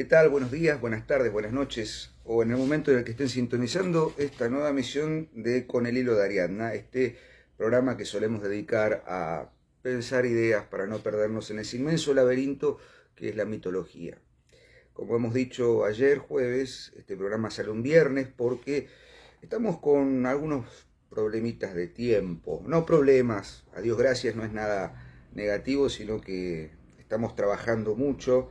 tal? Buenos días, buenas tardes, buenas noches, o en el momento en el que estén sintonizando esta nueva emisión de Con el Hilo de Ariadna, este programa que solemos dedicar a pensar ideas para no perdernos en ese inmenso laberinto que es la mitología. Como hemos dicho ayer, jueves, este programa sale un viernes porque estamos con algunos problemitas de tiempo. No problemas, a Dios gracias, no es nada negativo, sino que estamos trabajando mucho.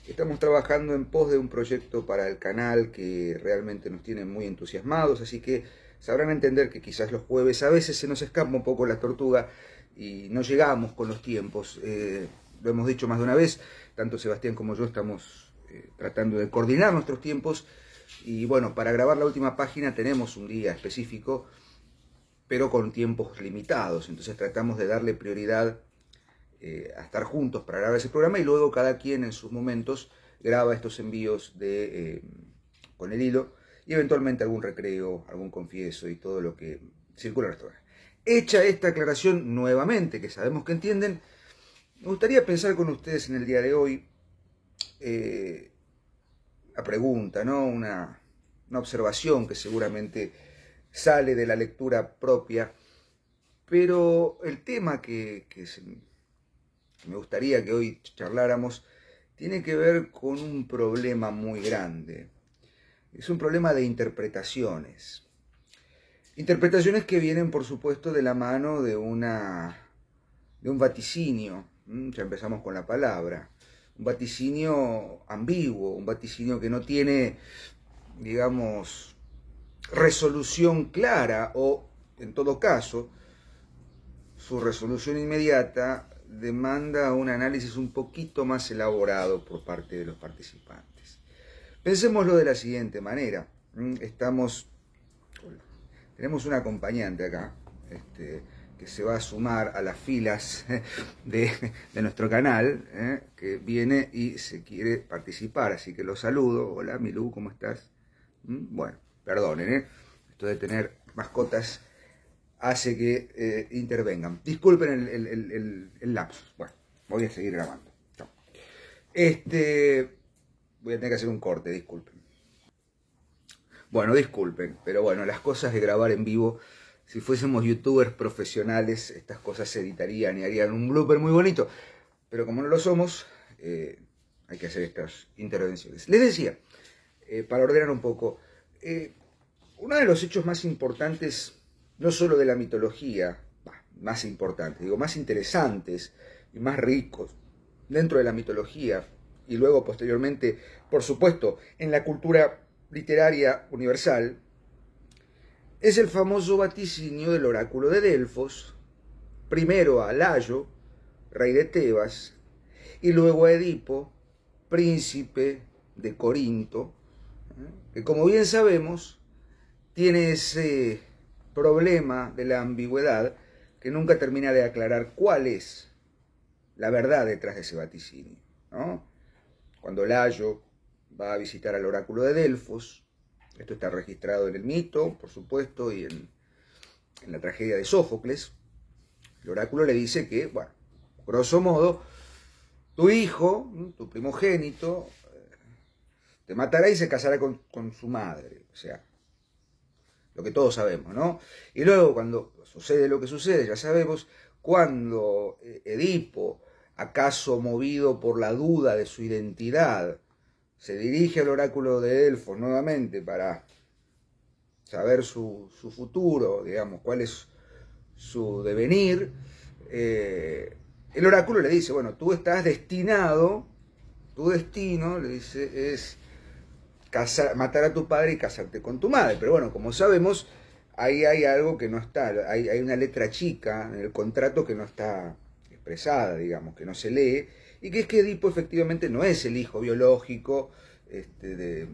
Estamos trabajando en pos de un proyecto para el canal que realmente nos tiene muy entusiasmados, así que sabrán entender que quizás los jueves a veces se nos escapa un poco la tortuga y no llegamos con los tiempos. Lo hemos dicho más de una vez, tanto Sebastián como yo estamos tratando de coordinar nuestros tiempos y bueno, para grabar la última página tenemos un día específico, pero con tiempos limitados, entonces tratamos de darle prioridad a estar juntos para grabar ese programa y luego cada quien en sus momentos graba estos envíos de Con el Hilo y eventualmente algún recreo, algún confieso y todo lo que circula en nuestro canal. Hecha esta aclaración nuevamente, que sabemos que entienden, me gustaría pensar con ustedes en el día de hoy la pregunta, ¿no? Una observación que seguramente sale de la lectura propia, pero el tema que me gustaría que hoy charláramos tiene que ver con un problema muy grande. Es un problema de interpretaciones. Interpretaciones que vienen, por supuesto, de la mano de un vaticinio. Ya empezamos con la palabra. Un vaticinio ambiguo, un vaticinio que no tiene, digamos, resolución clara o, en todo caso, su resolución inmediata demanda un análisis un poquito más elaborado por parte de los participantes. Pensémoslo de la siguiente manera. Tenemos un acompañante acá, que se va a sumar a las filas de nuestro canal, que viene y se quiere participar, así que lo saludo. Hola, Milú, ¿cómo estás? Bueno, perdonen, esto de tener mascotas hace que intervengan. Disculpen el lapsus. Bueno, voy a seguir grabando. Chao. Voy a tener que hacer un corte, disculpen. Bueno, disculpen, pero bueno, las cosas de grabar en vivo, si fuésemos youtubers profesionales, estas cosas se editarían y harían un blooper muy bonito. Pero como no lo somos, hay que hacer estas intervenciones. Les decía, para ordenar un poco, uno de los hechos más importantes, no solo de la mitología, más importantes, digo, más interesantes y más ricos dentro de la mitología y luego posteriormente, por supuesto, en la cultura literaria universal, es el famoso vaticinio del oráculo de Delfos, primero a Layo, rey de Tebas, y luego a Edipo, príncipe de Corinto, que como bien sabemos, tiene ese problema de la ambigüedad que nunca termina de aclarar cuál es la verdad detrás de ese vaticinio, ¿no? Cuando Layo va a visitar al oráculo de Delfos, esto está registrado en el mito, por supuesto, y en la tragedia de Sófocles, el oráculo le dice que, bueno, grosso modo, tu hijo, tu primogénito, te matará y se casará con su madre, o sea, lo que todos sabemos, ¿no? Y luego cuando sucede lo que sucede, ya sabemos, cuando Edipo, acaso movido por la duda de su identidad, se dirige al oráculo de Delfos nuevamente para saber su futuro, digamos, cuál es su devenir, el oráculo le dice, bueno, tú estás destinado, tu destino, le dice, es matar a tu padre y casarte con tu madre. Pero bueno, como sabemos, ahí hay algo que no está, hay una letra chica en el contrato que no está expresada, digamos, que no se lee, y que es que Edipo efectivamente no es el hijo biológico del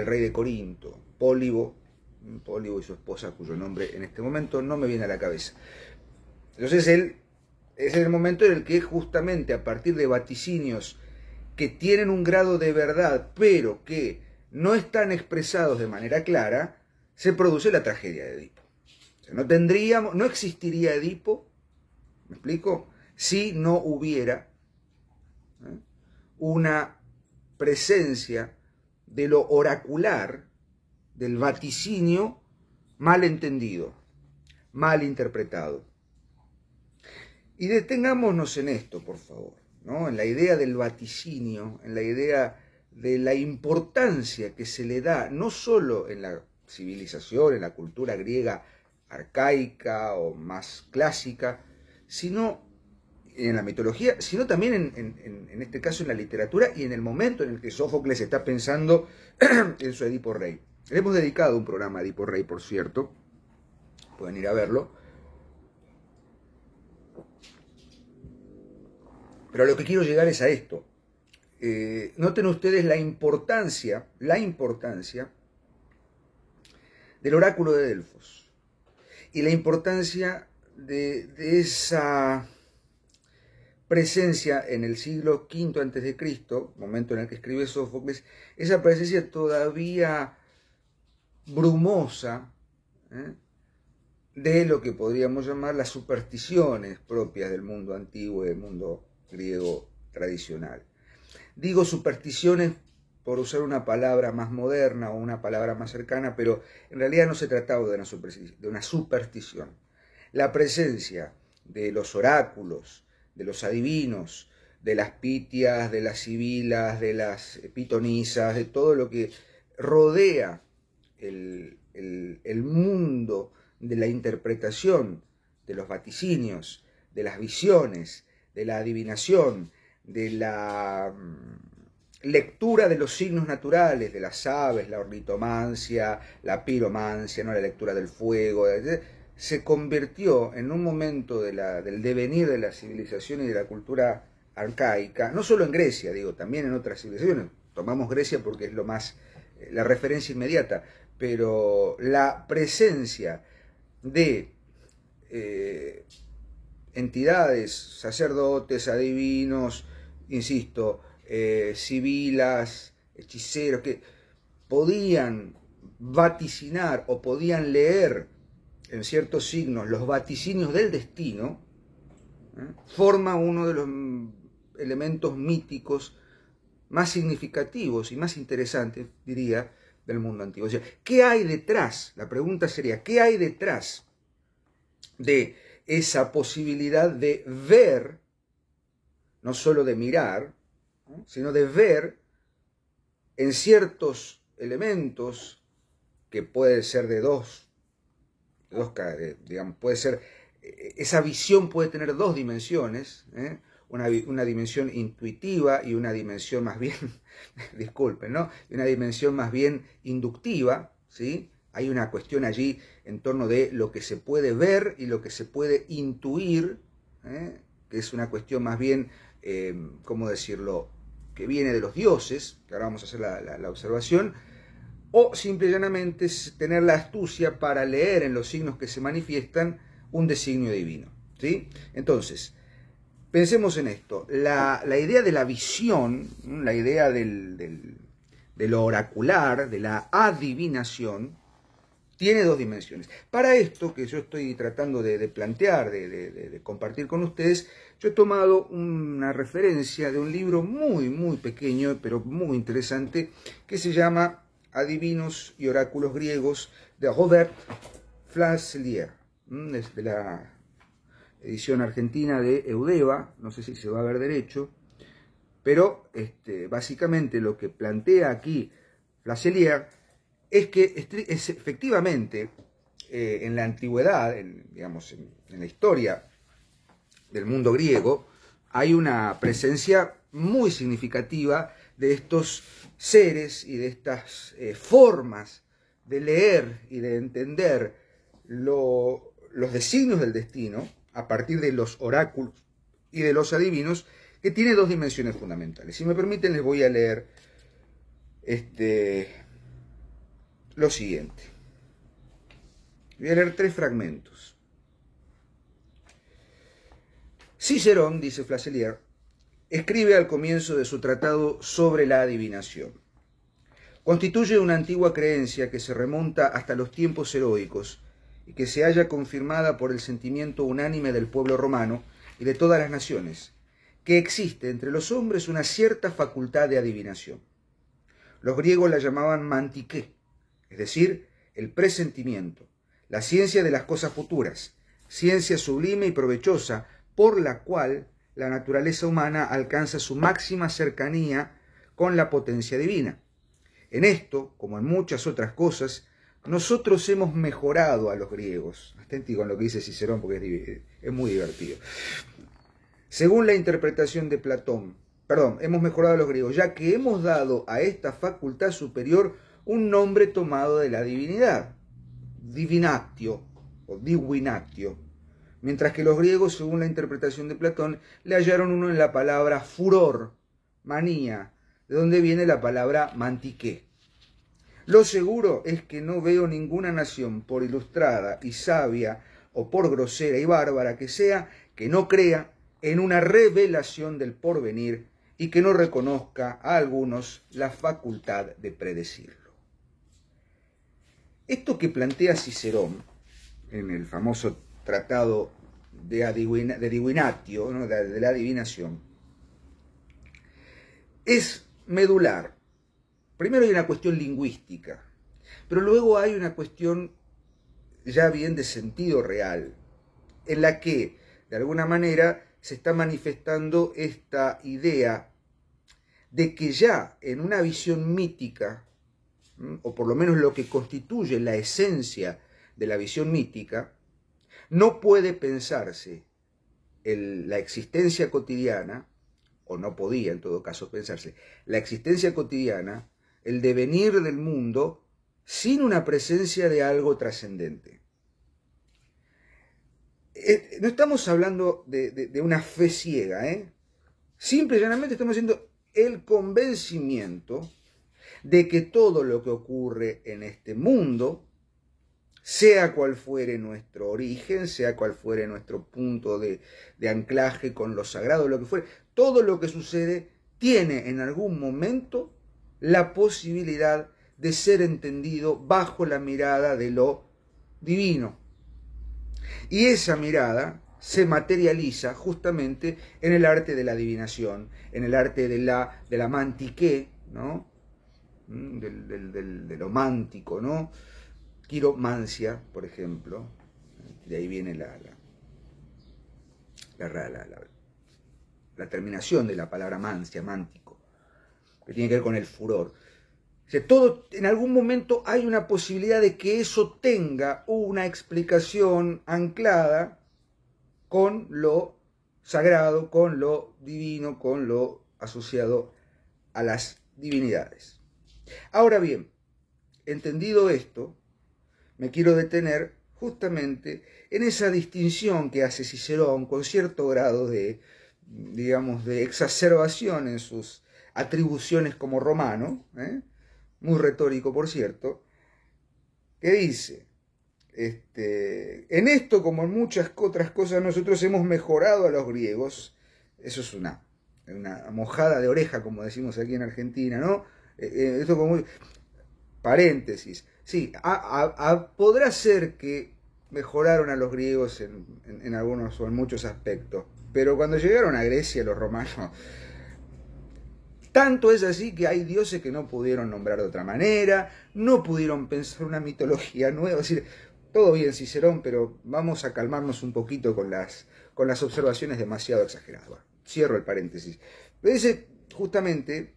rey de Corinto, Pólibo y su esposa, cuyo nombre en este momento no me viene a la cabeza. Entonces él es el momento en el que justamente a partir de vaticinios que tienen un grado de verdad, pero que no están expresados de manera clara, se produce la tragedia de Edipo. O sea, no existiría Edipo, ¿me explico?, si no hubiera una presencia de lo oracular, del vaticinio mal entendido, mal interpretado. Y detengámonos en esto, por favor, ¿no? En la idea del vaticinio, en la idea de la importancia que se le da, no solo en la civilización, en la cultura griega arcaica o más clásica, sino en la mitología, sino también en este caso en la literatura y en el momento en el que Sófocles está pensando en su Edipo Rey. Le hemos dedicado un programa a Edipo Rey, por cierto, pueden ir a verlo. Pero a lo que quiero llegar es a esto. Noten ustedes la importancia del oráculo de Delfos y la importancia de esa presencia en el siglo V a.C., momento en el que escribe Sófocles, esa presencia todavía brumosa, de lo que podríamos llamar las supersticiones propias del mundo antiguo y del mundo griego tradicional. Digo supersticiones por usar una palabra más moderna o una palabra más cercana, pero en realidad no se trataba de una superstición. La presencia de los oráculos, de los adivinos, de las pitias, de las sibilas, de las pitonisas, de todo lo que rodea el mundo de la interpretación, de los vaticinios, de las visiones, de la adivinación, de la lectura de los signos naturales, de las aves, la ornitomancia, la piromancia, ¿no? La lectura del fuego, se convirtió en un momento del devenir de la civilización y de la cultura arcaica, no solo en Grecia, digo, también en otras civilizaciones. Tomamos Grecia porque es la referencia inmediata, pero la presencia de entidades, sacerdotes, adivinos, insisto, sibilas, hechiceros, que podían vaticinar o podían leer en ciertos signos los vaticinios del destino, forma uno de los elementos míticos más significativos y más interesantes, diría, del mundo antiguo. O sea, ¿qué hay detrás? La pregunta sería, ¿qué hay detrás de esa posibilidad de ver, no solo de mirar, ¿no?, sino de ver en ciertos elementos que puede ser digamos, puede ser, esa visión puede tener dos dimensiones, una dimensión intuitiva y una dimensión más bien, disculpen, ¿no?, una dimensión más bien inductiva, ¿sí? Hay una cuestión allí en torno de lo que se puede ver y lo que se puede intuir, que es una cuestión más bien, ¿cómo decirlo?, que viene de los dioses, que ahora vamos a hacer la observación, o simple y llanamente tener la astucia para leer en los signos que se manifiestan un designio divino, ¿sí? Entonces, pensemos en esto. La idea de la visión, la idea de lo oracular, de la adivinación, tiene dos dimensiones. Para esto que yo estoy tratando de plantear, de compartir con ustedes, yo he tomado una referencia de un libro muy, muy pequeño, pero muy interesante, que se llama Adivinos y Oráculos Griegos, de Robert Flasselier, de la edición argentina de Eudeva. No sé si se va a ver derecho, pero básicamente lo que plantea aquí Flasselier es que efectivamente en la antigüedad, digamos, en la historia del mundo griego, hay una presencia muy significativa de estos seres y de estas formas de leer y de entender los designios del destino a partir de los oráculos y de los adivinos, que tiene dos dimensiones fundamentales. Si me permiten, les voy a leer lo siguiente. Voy a leer tres fragmentos. Cicerón, dice Flasselier, escribe al comienzo de su tratado sobre la adivinación. Constituye una antigua creencia que se remonta hasta los tiempos heroicos y que se halla confirmada por el sentimiento unánime del pueblo romano y de todas las naciones, que existe entre los hombres una cierta facultad de adivinación. Los griegos la llamaban mantiqué, es decir, el presentimiento, la ciencia de las cosas futuras, ciencia sublime y provechosa, por la cual la naturaleza humana alcanza su máxima cercanía con la potencia divina. En esto, como en muchas otras cosas, nosotros hemos mejorado a los griegos. Atenti con lo que dice Cicerón porque es muy divertido. Según la interpretación de Platón, hemos mejorado a los griegos, ya que hemos dado a esta facultad superior un nombre tomado de la divinidad, divinatio o divinatio, mientras que los griegos, según la interpretación de Platón, le hallaron uno en la palabra furor, manía, de donde viene la palabra mantiqué. Lo seguro es que no veo ninguna nación, por ilustrada y sabia o por grosera y bárbara que sea, que no crea en una revelación del porvenir y que no reconozca a algunos la facultad de predecirlo. Esto que plantea Cicerón en el famoso tratado de divinatio, ¿no? de la adivinación, es medular. Primero hay una cuestión lingüística, pero luego hay una cuestión ya bien de sentido real, en la que, de alguna manera, se está manifestando esta idea de que ya en una visión mítica, o por lo menos lo que constituye la esencia de la visión mítica, no puede pensarse la existencia cotidiana, o no podía en todo caso pensarse, la existencia cotidiana, el devenir del mundo, sin una presencia de algo trascendente. No estamos hablando de una fe ciega, Simple y llanamente estamos haciendo el convencimiento de que todo lo que ocurre en este mundo, sea cual fuere nuestro origen, sea cual fuere nuestro punto de anclaje con lo sagrado, lo que fuere, todo lo que sucede tiene en algún momento la posibilidad de ser entendido bajo la mirada de lo divino. Y esa mirada se materializa justamente en el arte de la adivinación, en el arte de la mantiqué, ¿no? De lo mántico, ¿no? Quiromancia, por ejemplo, de ahí viene la terminación de la palabra mancia, mántico, que tiene que ver con el furor. O sea, todo, en algún momento hay una posibilidad de que eso tenga una explicación anclada con lo sagrado, con lo divino, con lo asociado a las divinidades. Ahora bien, entendido esto, me quiero detener justamente en esa distinción que hace Cicerón con cierto grado de, digamos, de exacerbación en sus atribuciones como romano, muy retórico por cierto, que dice, en esto como en muchas otras cosas nosotros hemos mejorado a los griegos. Eso es una mojada de oreja, como decimos aquí en Argentina, ¿no? Esto como paréntesis. Sí, podrá ser que mejoraron a los griegos en algunos o en muchos aspectos, pero cuando llegaron a Grecia los romanos, tanto es así que hay dioses que no pudieron nombrar de otra manera, no pudieron pensar una mitología nueva. Es decir, todo bien Cicerón, pero vamos a calmarnos un poquito con las observaciones demasiado exageradas. Bueno, cierro el paréntesis. Pero dice, justamente,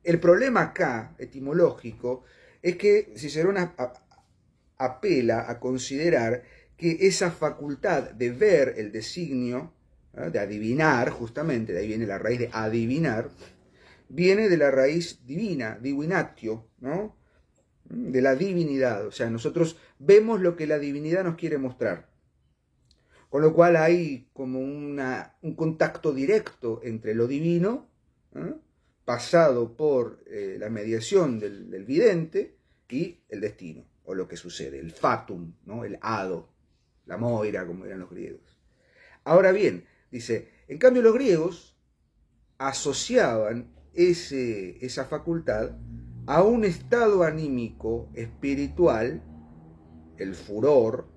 el problema acá, etimológico, es que Cicerón apela a considerar que esa facultad de ver el designio, de adivinar, justamente, de ahí viene la raíz de adivinar, viene de la raíz divina, divinatio, ¿no? De la divinidad. O sea, nosotros vemos lo que la divinidad nos quiere mostrar. Con lo cual hay como un contacto directo entre lo divino, pasado por la mediación del vidente, y el destino, o lo que sucede, el fatum, ¿no? El hado, la moira, como eran los griegos. Ahora bien, dice, en cambio los griegos asociaban esa facultad a un estado anímico espiritual, el furor,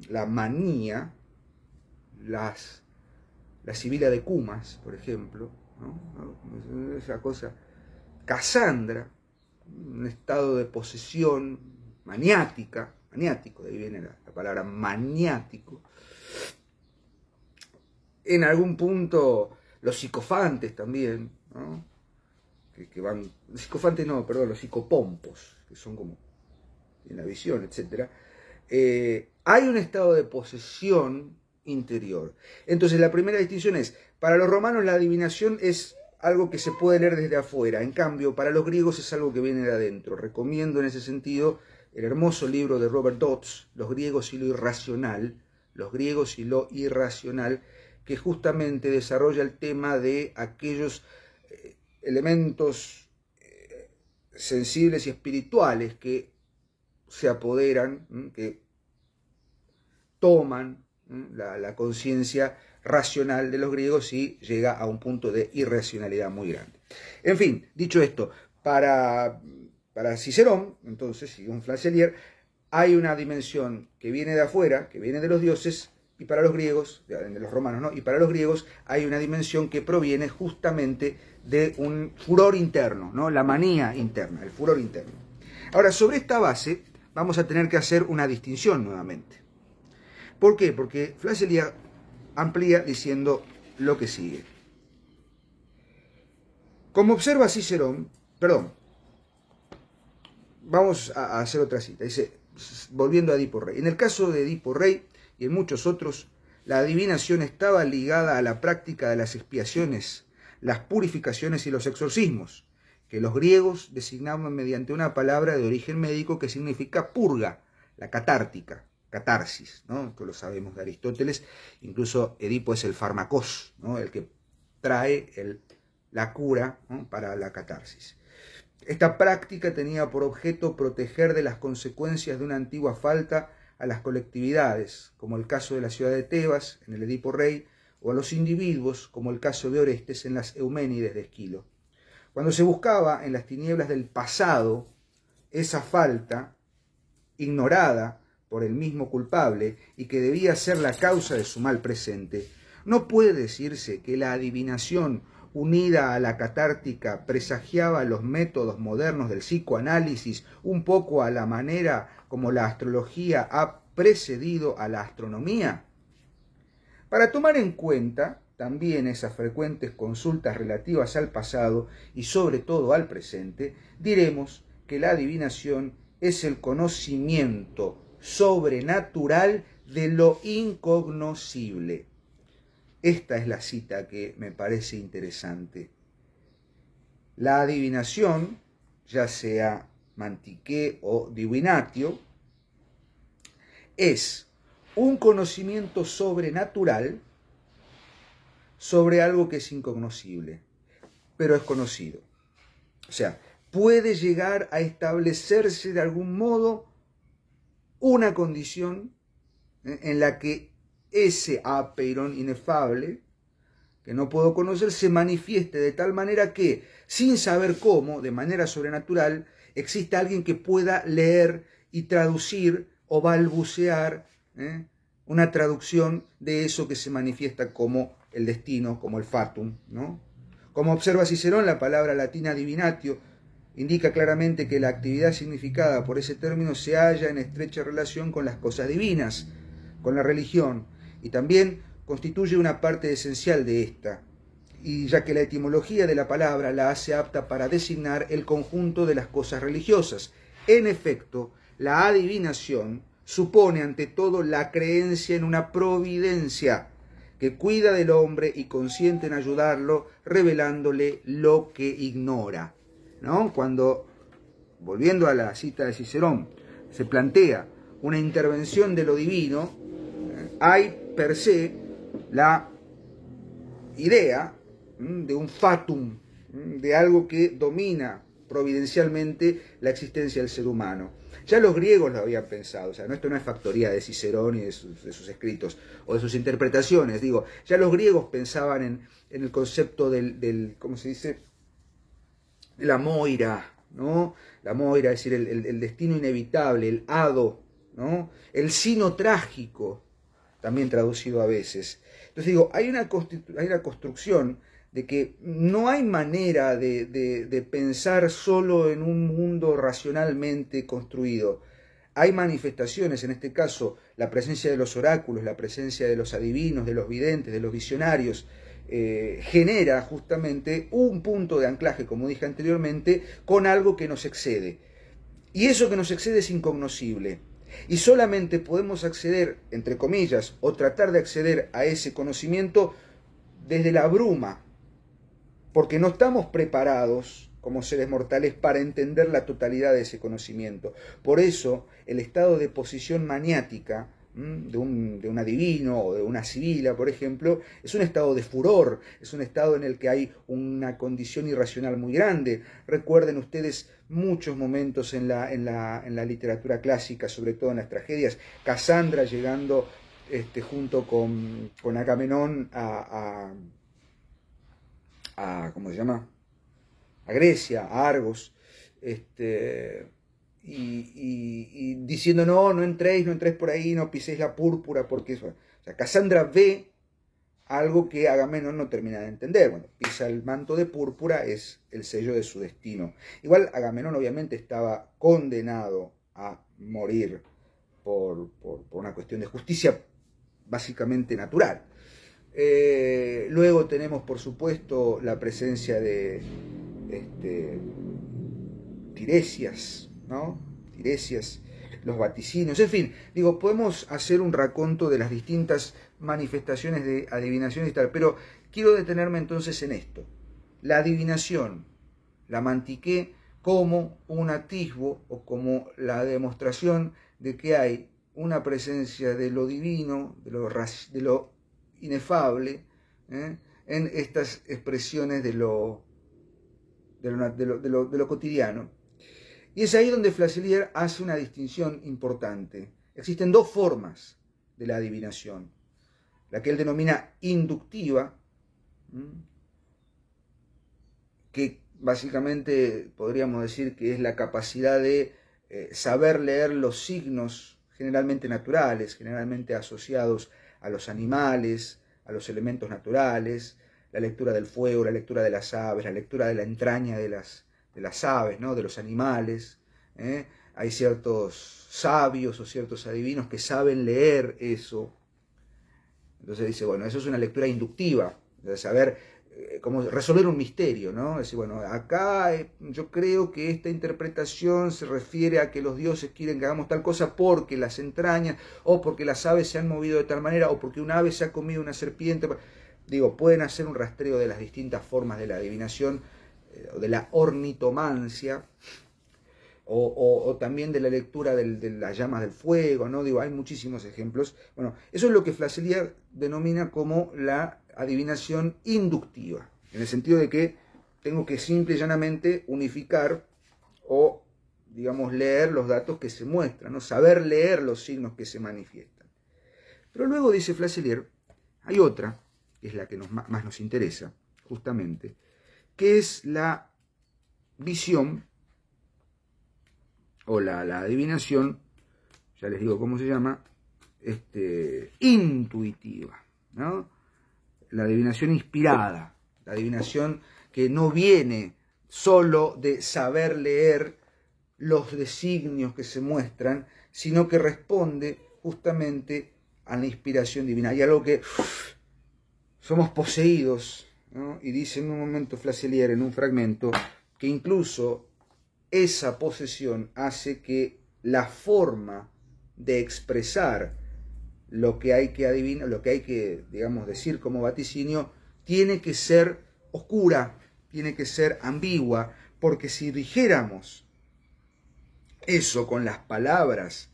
la manía, la sibila de Cumas, por ejemplo, ¿no? Esa cosa, Casandra, un estado de posesión maniático, de ahí viene la palabra maniático. En algún punto los psicofantes también, ¿no? que van, psicofantes no, perdón, los psicopompos, que son como en la visión, etc. Hay un estado de posesión interior. Entonces la primera distinción es, para los romanos la adivinación es algo que se puede leer desde afuera, en cambio para los griegos es algo que viene de adentro. Recomiendo en ese sentido el hermoso libro de Robert Dodds, Los griegos y lo irracional, que justamente desarrolla el tema de aquellos elementos sensibles y espirituales que se apoderan, que toman la conciencia racional de los griegos y llega a un punto de irracionalidad muy grande. En fin, dicho esto, para Cicerón, entonces, según Flancelier, hay una dimensión que viene de afuera, que viene de los dioses, y para los griegos, de los romanos, ¿no? Y para los griegos hay una dimensión que proviene justamente de un furor interno, ¿no? La manía interna, el furor interno. Ahora, sobre esta base vamos a tener que hacer una distinción nuevamente. ¿Por qué? Porque Flancelier amplía diciendo lo que sigue. Como observa Cicerón, vamos a hacer otra cita. Dice, volviendo a Edipo Rey. En el caso de Edipo Rey y en muchos otros, la adivinación estaba ligada a la práctica de las expiaciones, las purificaciones y los exorcismos, que los griegos designaban mediante una palabra de origen médico que significa purga, la catártica, catarsis, ¿no? Que lo sabemos de Aristóteles. Incluso Edipo es el fármacos, ¿no? El que trae la cura, ¿no? Para la catarsis. Esta práctica tenía por objeto proteger de las consecuencias de una antigua falta a las colectividades, como el caso de la ciudad de Tebas, en el Edipo Rey, o a los individuos, como el caso de Orestes en las Euménides de Esquilo. Cuando se buscaba en las tinieblas del pasado esa falta, ignorada por el mismo culpable y que debía ser la causa de su mal presente, no puede decirse que la adivinación unida a la catártica presagiaba los métodos modernos del psicoanálisis un poco a la manera como la astrología ha precedido a la astronomía. Para tomar en cuenta también esas frecuentes consultas relativas al pasado y sobre todo al presente, diremos que la adivinación es el conocimiento sobrenatural de lo incognoscible. Esta es la cita que me parece interesante. La adivinación, ya sea mantiqué o divinatio, es un conocimiento sobrenatural sobre algo que es incognoscible, pero es conocido. O sea, puede llegar a establecerse de algún modo una condición en la que ese apeiron inefable, que no puedo conocer, se manifieste de tal manera que, sin saber cómo, de manera sobrenatural, exista alguien que pueda leer y traducir o balbucear una traducción de eso que se manifiesta como el destino, como el fatum, ¿no? Como observa Cicerón, la palabra latina divinatio indica claramente que la actividad significada por ese término se halla en estrecha relación con las cosas divinas, con la religión, y también constituye una parte esencial de esta, y ya que la etimología de la palabra la hace apta para designar el conjunto de las cosas religiosas. En efecto, la adivinación supone ante todo la creencia en una providencia que cuida del hombre y consiente en ayudarlo, revelándole lo que ignora, ¿no? Cuando, volviendo a la cita de Cicerón, se plantea una intervención de lo divino, hay per se la idea de un fatum, de algo que domina providencialmente la existencia del ser humano. Ya los griegos lo habían pensado, o sea, esto no es factoría de Cicerón y de sus escritos o de sus interpretaciones, digo, ya los griegos pensaban en el concepto del ¿cómo se dice?, de la moira, ¿no? La moira, es decir, el destino inevitable, el hado, ¿no? El sino trágico, también traducido a veces. Entonces digo, hay una construcción de que no hay manera de pensar solo en un mundo racionalmente construido. Hay manifestaciones, en este caso la presencia de los oráculos, la presencia de los adivinos, de los videntes, de los visionarios, genera justamente un punto de anclaje, como dije anteriormente, con algo que nos excede. Y eso que nos excede es incognoscible. Y solamente podemos acceder, entre comillas, o tratar de acceder a ese conocimiento desde la bruma, porque no estamos preparados como seres mortales para entender la totalidad de ese conocimiento. Por eso el estado de posición maniática de un adivino o de una sibila, por ejemplo, es un estado de furor, es un estado en el que hay una condición irracional muy grande. Recuerden ustedes muchos momentos en la literatura clásica, sobre todo en las tragedias, Casandra llegando junto con Agamenón a ¿cómo se llama? A Grecia, a Argos, y diciendo no entréis por ahí, no piséis la púrpura, porque eso. O sea, Casandra ve algo que Agamenón no termina de entender. Bueno, pisa el manto de púrpura, es el sello de su destino. Igual Agamenón obviamente estaba condenado a morir por una cuestión de justicia básicamente natural. Luego tenemos, por supuesto, la presencia de Tiresias, ¿no? Tiresias, los vaticinios, en fin, digo, podemos hacer un raconto de las distintas manifestaciones de adivinación y tal, pero quiero detenerme entonces en esto. La adivinación la mantiqué como un atisbo o como la demostración de que hay una presencia de lo divino, de lo inefable, en estas expresiones de lo cotidiano. Y es ahí donde Flaselier hace una distinción importante. Existen dos formas de la adivinación. La que él denomina inductiva, que básicamente podríamos decir que es la capacidad de saber leer los signos generalmente naturales, generalmente asociados a los animales, a los elementos naturales, la lectura del fuego, la lectura de las aves, la lectura de la entraña de las aves, ¿no? De los animales. Hay ciertos sabios o ciertos adivinos que saben leer eso. Entonces dice, bueno, eso es una lectura inductiva, de saber cómo resolver un misterio, ¿no? Es decir, bueno, acá yo creo que esta interpretación se refiere a que los dioses quieren que hagamos tal cosa porque las entrañas, o porque las aves se han movido de tal manera, o porque un ave se ha comido una serpiente. Digo, pueden hacer un rastreo de las distintas formas de la adivinación, o de la ornitomancia, o también de la lectura de las llamas del fuego, ¿no? Digo, hay muchísimos ejemplos. Bueno, eso es lo que Flaselier denomina como la adivinación inductiva, en el sentido de que tengo que simple y llanamente unificar o, digamos, leer los datos que se muestran, ¿no? Saber leer los signos que se manifiestan. Pero luego, dice Flaselier, hay otra, que es la que más nos interesa, justamente, que es la visión o la adivinación, ya les digo cómo se llama, intuitiva, ¿no? La adivinación inspirada, la adivinación que no viene solo de saber leer los designios que se muestran, sino que responde justamente a la inspiración divina. Hay algo que somos poseídos, ¿no? Y dice en un momento Flaselier, en un fragmento, que incluso esa posesión hace que la forma de expresar lo que hay que adivinar, lo que hay que, digamos, decir como vaticinio, tiene que ser oscura, tiene que ser ambigua, porque si dijéramos eso con las palabras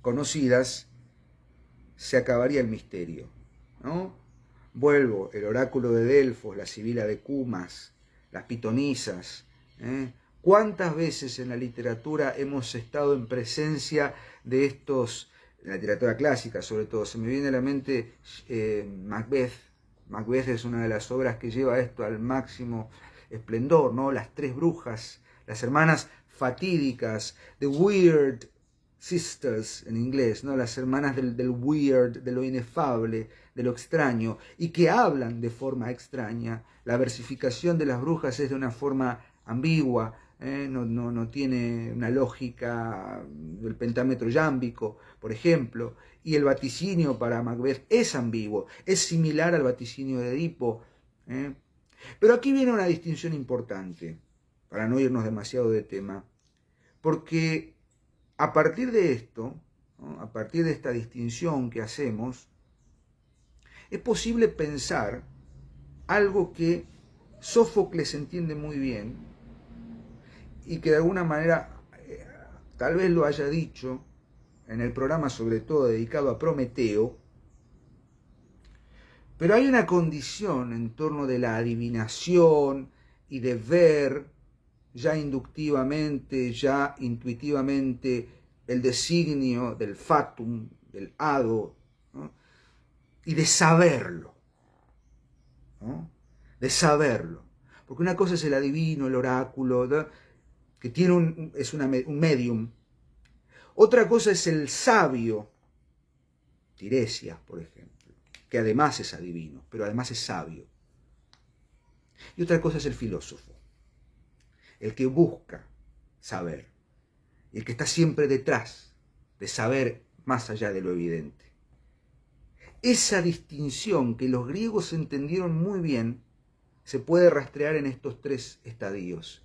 conocidas, se acabaría el misterio, ¿no? Vuelvo, el oráculo de Delfos, la sibila de Cumas, las pitonisas, ¿cuántas veces en la literatura hemos estado en presencia de estos, en la literatura clásica sobre todo? Se me viene a la mente Macbeth. Macbeth es una de las obras que lleva esto al máximo esplendor, ¿no? Las tres brujas, las hermanas fatídicas, The Weird sisters en inglés, ¿no? Las hermanas del weird, de lo inefable, de lo extraño, y que hablan de forma extraña. La versificación de las brujas es de una forma ambigua, no tiene una lógica del pentámetro yámbico, por ejemplo, y el vaticinio para Macbeth es ambiguo, es similar al vaticinio de Edipo. Pero aquí viene una distinción importante, para no irnos demasiado de tema, porque a partir de esto, ¿no? A partir de esta distinción que hacemos, es posible pensar algo que Sófocles entiende muy bien y que de alguna manera tal vez lo haya dicho en el programa sobre todo dedicado a Prometeo, pero hay una condición en torno de la adivinación y de ver ya inductivamente, ya intuitivamente el designio del fatum, del hado, ¿no? Y de saberlo, ¿no? De saberlo. Porque una cosa es el adivino, el oráculo, ¿no? Que tiene un medium. Otra cosa es el sabio, Tiresias, por ejemplo, que además es adivino, pero además es sabio. Y otra cosa es el filósofo, el que busca saber, el que está siempre detrás de saber más allá de lo evidente. Esa distinción que los griegos entendieron muy bien se puede rastrear en estos tres estadios.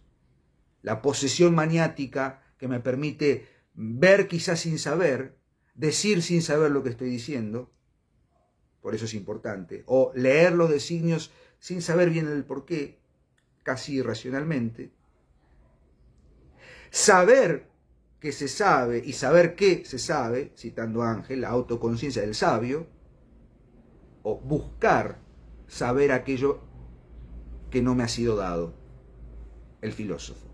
La posesión maniática, que me permite ver quizás sin saber, decir sin saber lo que estoy diciendo, por eso es importante, o leer los designios sin saber bien el porqué, casi irracionalmente. Saber que se sabe y saber qué se sabe, citando a Ángel, la autoconciencia del sabio, o buscar saber aquello que no me ha sido dado, el filósofo.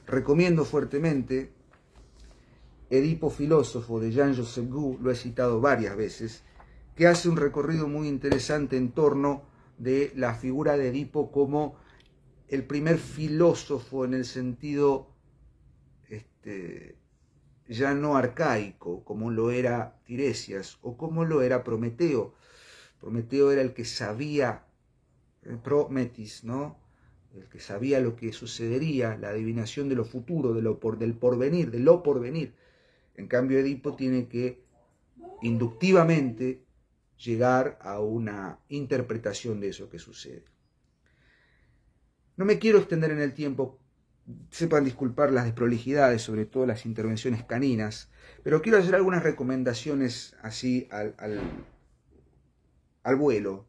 Recomiendo fuertemente Edipo Filósofo de Jean-Joseph Gou, lo he citado varias veces, que hace un recorrido muy interesante en torno de la figura de Edipo como el primer filósofo en el sentido ya no arcaico, como lo era Tiresias o como lo era Prometeo. Prometeo era el que sabía, Prometis, ¿no? El que sabía lo que sucedería, la adivinación de lo futuro, del porvenir, de lo porvenir. En cambio, Edipo tiene que inductivamente llegar a una interpretación de eso que sucede. No me quiero extender en el tiempo, sepan disculpar las desprolijidades, sobre todo las intervenciones caninas, pero quiero hacer algunas recomendaciones así al vuelo.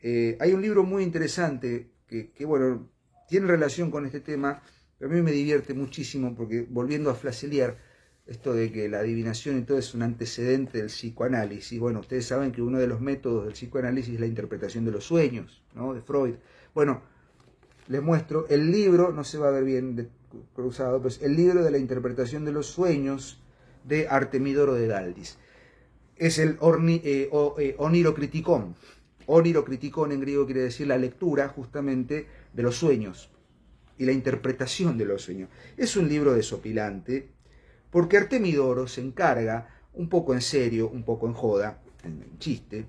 Hay un libro muy interesante que bueno, tiene relación con este tema, pero a mí me divierte muchísimo porque, volviendo a Flasselier, esto de que la adivinación y todo es un antecedente del psicoanálisis. Bueno, ustedes saben que uno de los métodos del psicoanálisis es la interpretación de los sueños, ¿no? De Freud. Bueno, les muestro el libro, no se va a ver bien cruzado, pues el libro de la interpretación de los sueños de Artemidoro de Daldis. Es el onirocriticón. Onirocriticón en griego quiere decir la lectura justamente de los sueños y la interpretación de los sueños. Es un libro desopilante porque Artemidoro se encarga, un poco en serio, un poco en joda, en chiste,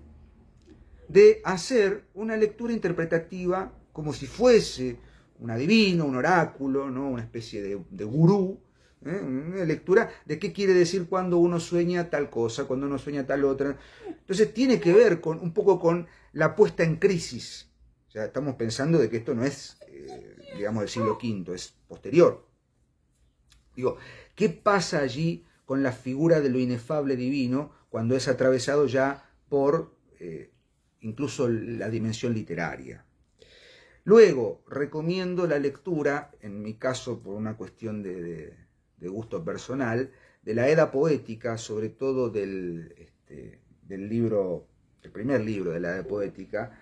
de hacer una lectura interpretativa como si fuese un adivino, un oráculo, ¿no? Una especie de gurú, una lectura de qué quiere decir cuando uno sueña tal cosa, cuando uno sueña tal otra. Entonces tiene que ver un poco con la puesta en crisis. O sea, estamos pensando de que esto no es, digamos, del siglo V, es posterior. Digo, ¿qué pasa allí con la figura de lo inefable divino cuando es atravesado ya por incluso la dimensión literaria? Luego, recomiendo la lectura, en mi caso por una cuestión de gusto personal, de la Edda poética, sobre todo del libro, el primer libro de la Edda poética,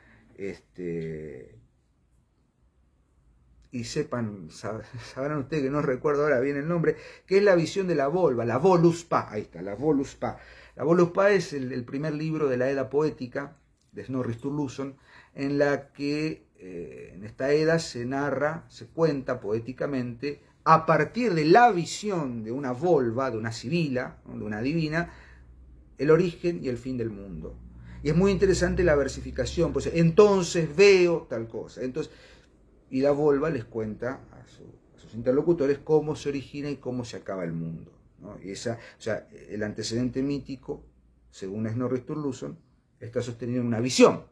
y sabrán ustedes que no recuerdo ahora bien el nombre, que es la visión de la Volva, la Voluspa, ahí está, la Voluspa. La Voluspa es el primer libro de la Edda poética, de Snorri Sturluson, en la que en esta Edda se narra, se cuenta poéticamente a partir de la visión de una volva, de una sibila, ¿no?, de una divina, el origen y el fin del mundo. Y es muy interesante la versificación, pues entonces veo tal cosa. Entonces, y la volva les cuenta a sus interlocutores cómo se origina y cómo se acaba el mundo, ¿no? Y el antecedente mítico, según Snorri Sturluson, está sostenido en una visión.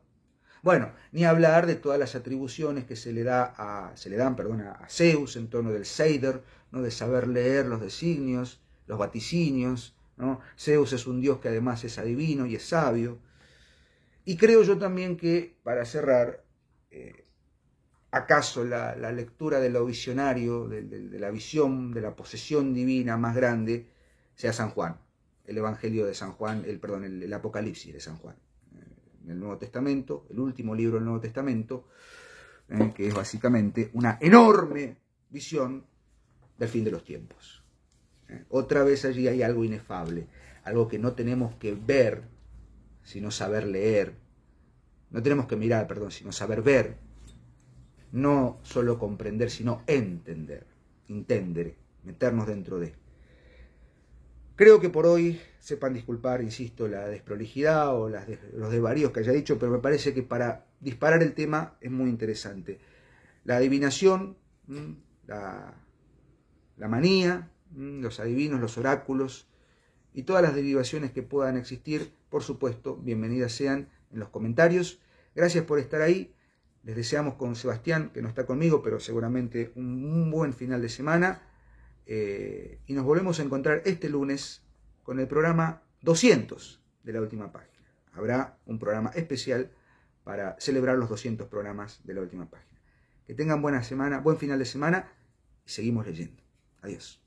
Bueno, ni hablar de todas las atribuciones que se le dan a Zeus en torno del Seider, ¿no?, de saber leer los designios, los vaticinios, ¿no? Zeus es un dios que además es adivino y es sabio. Y creo yo también que, para cerrar, acaso la lectura de lo visionario, de la visión, de la posesión divina más grande, sea San Juan, el Evangelio de San Juan, el Apocalipsis de San Juan, en el Nuevo Testamento, el último libro del Nuevo Testamento, que es básicamente una enorme visión del fin de los tiempos. Otra vez allí hay algo inefable, algo que no tenemos que ver, sino saber leer. No tenemos que mirar, sino saber ver. No solo comprender, sino entender. Intendere, meternos dentro de. Creo que por hoy sepan disculpar, insisto, la desprolijidad o los desvaríos que haya dicho, pero me parece que para disparar el tema es muy interesante. La adivinación, la manía, los adivinos, los oráculos y todas las derivaciones que puedan existir, por supuesto, bienvenidas sean en los comentarios. Gracias por estar ahí. Les deseamos con Sebastián, que no está conmigo, pero seguramente un buen final de semana. Y nos volvemos a encontrar este lunes con el programa 200 de La Última Página. Habrá un programa especial para celebrar los 200 programas de La Última Página. Que tengan buena semana, buen final de semana y seguimos leyendo. Adiós.